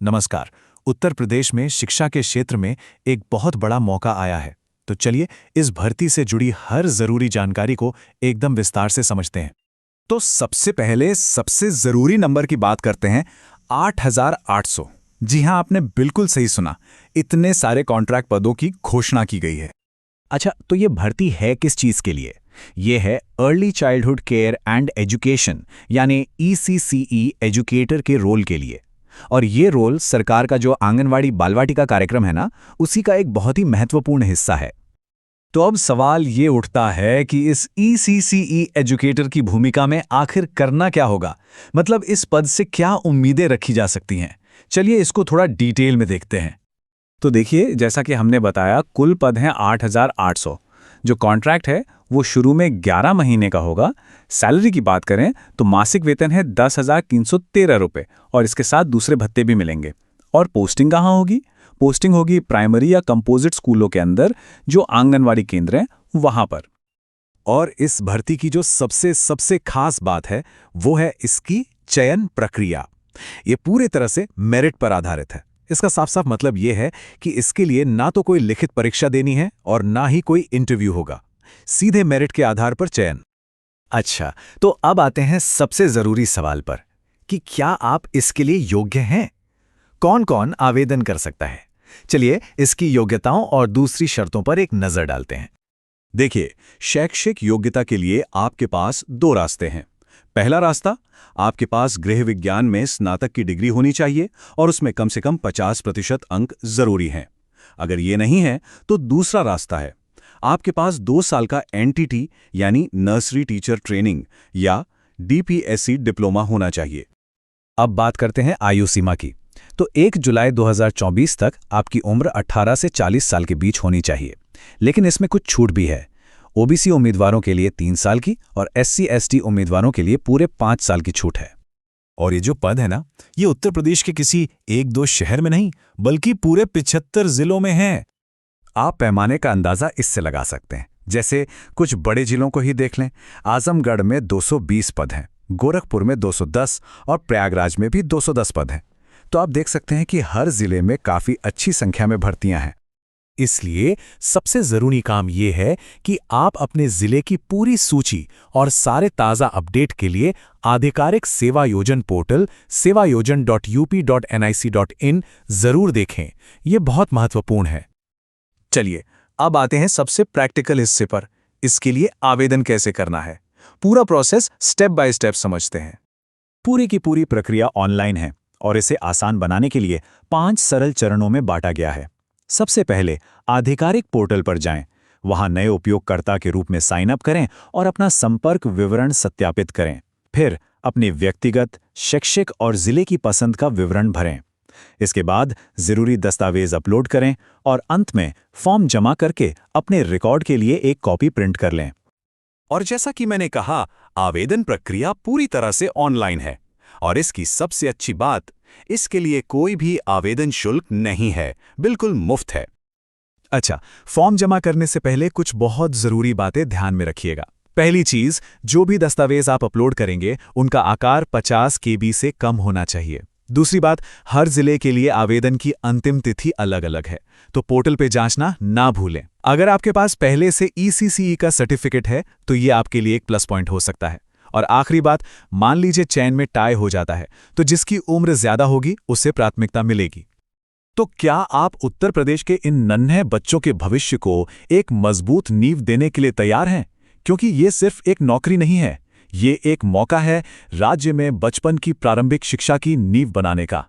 नमस्कार। उत्तर प्रदेश में शिक्षा के क्षेत्र में एक बहुत बड़ा मौका आया है। तो चलिए इस भर्ती से जुड़ी हर जरूरी जानकारी को एकदम विस्तार से समझते हैं। तो सबसे पहले सबसे जरूरी नंबर की बात करते हैं। 8,800। जी हां, आपने बिल्कुल सही सुना। इतने सारे कॉन्ट्रैक्ट पदों की घोषणा की गई है। अच्छा, तो ये भर्ती है किस चीज के लिए? ये है early childhood care and education यानी ECCE एजुकेटर के रोल के लिए। और ये रोल सरकार का जो आंगनवाड़ी बालवाटिका कार्यक्रम है ना, उसी का एक बहुत ही महत्वपूर्ण हिस्सा है। तो अब सवाल ये उठता है कि इस ECCE एजुकेटर की भूमिका में आखिर करना क्या होगा, मतलब इस पद से क्या उम्मीदें रखी जा सकती हैं। चलिए इसको थोड़ा डिटेल में देखते हैं। तो देखिए, जैसा कि हमने बताया, कुल पद हैं 8,800। जो कॉन्ट्रैक्ट है वो शुरू में 11 महीने का होगा। सैलरी की बात करें तो मासिक वेतन है 10,313 रुपये और इसके साथ दूसरे भत्ते भी मिलेंगे। और पोस्टिंग कहाँ होगी? पोस्टिंग होगी प्राइमरी या कंपोजिट स्कूलों के अंदर, जो आंगनवाड़ी केंद्र हैं वहां पर। और इस भर्ती की जो सबसे खास बात है वो है इसकी चयन प्रक्रिया। ये पूरे तरह से मेरिट पर आधारित है। इसका साफ मतलब ये है कि इसके लिए ना तो कोई लिखित परीक्षा देनी है और ना ही कोई इंटरव्यू होगा। सीधे मेरिट के आधार पर चयन। अच्छा, तो अब आते हैं सबसे जरूरी सवाल पर कि क्या आप इसके लिए योग्य हैं? कौन कौन आवेदन कर सकता है? चलिए इसकी योग्यताओं और दूसरी शर्तों पर एक नजर डालते हैं। देखिए, शैक्षिक योग्यता के लिए आपके पास दो रास्ते हैं। पहला रास्ता, आपके पास गृह विज्ञान में स्नातक की डिग्री होनी चाहिए और उसमें कम से कम 50% अंक जरूरी हैं। अगर ये नहीं है तो दूसरा रास्ता है, आपके पास 2 साल का NTT यानी नर्सरी टीचर ट्रेनिंग या DPSC डिप्लोमा होना चाहिए। अब बात करते हैं आयु सीमा की। तो 1 जुलाई 2024 तक आपकी उम्र 18 से 40 साल के बीच होनी चाहिए। लेकिन इसमें कुछ छूट भी है। OBC उम्मीदवारों के लिए 3 साल की और SC/ST उम्मीदवारों के लिए पूरे 5 साल की छूट है। और ये जो पद है ना, ये उत्तर प्रदेश के किसी 1-2 शहर में नहीं बल्कि पूरे 75 जिलों में है। आप पैमाने का अंदाजा इससे लगा सकते हैं। जैसे कुछ बड़े जिलों को ही देख लें। आजमगढ़ में 220 पद हैं, गोरखपुर में 210 और प्रयागराज में भी 210 पद हैं। तो आप देख सकते हैं कि हर जिले में काफी अच्छी संख्या में भर्तियां हैं। इसलिए सबसे जरूरी काम ये है कि आप अपने जिले की पूरी सूची और सारे ताज़ा अपडेट के लिए आधिकारिक सेवा योजन पोर्टल sevayojan.up.nic.in जरूर देखें। ये बहुत महत्वपूर्ण है। चलिए अब आते हैं सबसे प्रैक्टिकल हिस्से पर। इसके लिए आवेदन कैसे करना है, पूरा प्रोसेस स्टेप बाय स्टेप समझते हैं। पूरी की पूरी प्रक्रिया ऑनलाइन है और इसे आसान बनाने के लिए 5 सरल चरणों में बांटा गया है। सबसे पहले आधिकारिक पोर्टल पर जाएं। वहां नए उपयोगकर्ता के रूप में साइन अप करें और अपना संपर्क विवरण सत्यापित करें। फिर अपने व्यक्तिगत, शैक्षिक और जिले की पसंद का विवरण भरें। इसके बाद जरूरी दस्तावेज अपलोड करें और अंत में फॉर्म जमा करके अपने रिकॉर्ड के लिए एक कॉपी प्रिंट कर लें। और जैसा कि मैंने कहा, आवेदन प्रक्रिया पूरी तरह से ऑनलाइन है और इसकी सबसे अच्छी बात, इसके लिए कोई भी आवेदन शुल्क नहीं है, बिल्कुल मुफ्त है। अच्छा, फॉर्म जमा करने से पहले कुछ बहुत जरूरी बातें ध्यान में रखिएगा। पहली चीज, जो भी दस्तावेज आप अपलोड करेंगे उनका आकार 50 KB से कम होना चाहिए। दूसरी बात, हर जिले के लिए आवेदन की अंतिम तिथि अलग अलग है, तो पोर्टल पे जांचना ना भूलें। अगर आपके पास पहले से ECCE का सर्टिफिकेट है तो ये आपके लिए एक प्लस पॉइंट हो सकता है। और आखिरी बात, मान लीजिए चयन में टाई हो जाता है तो जिसकी उम्र ज्यादा होगी उसे प्राथमिकता मिलेगी। तो क्या आप उत्तर प्रदेश के इन नन्हे बच्चों के भविष्य को एक मजबूत नींव देने के लिए तैयार हैं? क्योंकि ये सिर्फ एक नौकरी नहीं है, ये एक मौका है राज्य में बचपन की प्रारंभिक शिक्षा की नींव बनाने का।